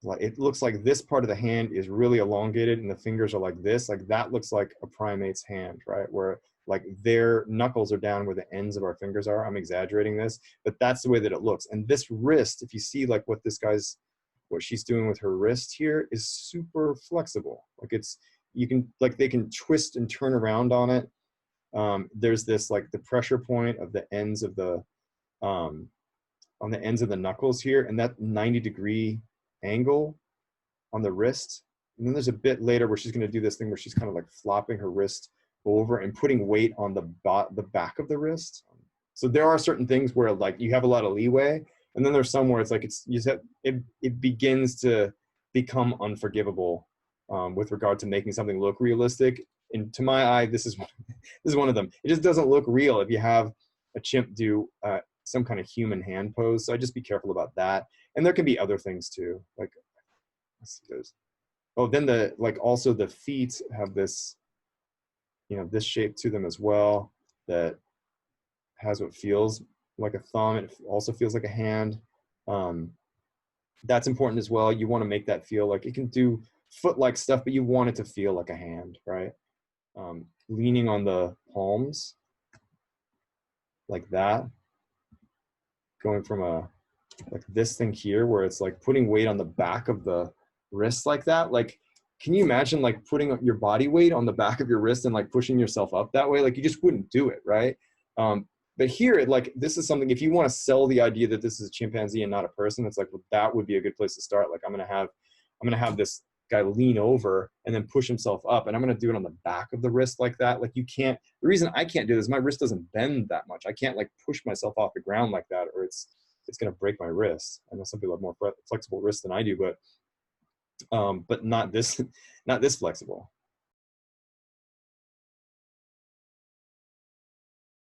like it looks like this part of the hand is really elongated and the fingers are like this. Like that looks like a primate's hand, right? Where like their knuckles are down where the ends of our fingers are. I'm exaggerating this, but that's the way that it looks. And this wrist, if you see like what she's doing with her wrist here is super flexible. Like they can twist and turn around on it. There's this like the pressure point of the ends of the, on the ends of the knuckles here, and that 90-degree angle on the wrist. And then there's a bit later where she's going to do this thing where she's kind of like flopping her wrist over and putting weight on the back of the wrist. So there are certain things where like you have a lot of leeway, and then there's some where it's like it begins to become unforgivable with regard to making something look realistic. And to my eye, this is one of them. It just doesn't look real if you have a chimp do some kind of human hand pose. So I just be careful about that. And there can be other things too. Like, let's see those. Oh, then also the feet have this, this shape to them as well that has what feels like a thumb. It also feels like a hand. That's important as well. You want to make that feel like it can do foot-like stuff, but you want it to feel like a hand, right? Leaning on the palms like that. Going from like this thing here where it's like putting weight on the back of the wrist like that. Like, can you imagine like putting your body weight on the back of your wrist and like pushing yourself up that way? Like you just wouldn't do it, right? But here, like this is something, if you want to sell the idea that this is a chimpanzee and not a person, it's like, well, that would be a good place to start. Like I'm gonna have this guy lean over and then push himself up, and I'm gonna do it on the back of the wrist like that. Like you can't, the reason I can't do this, my wrist doesn't bend that much. I can't like push myself off the ground like that, or it's gonna break my wrist. I know some people have more flexible wrists than I do, but not this flexible.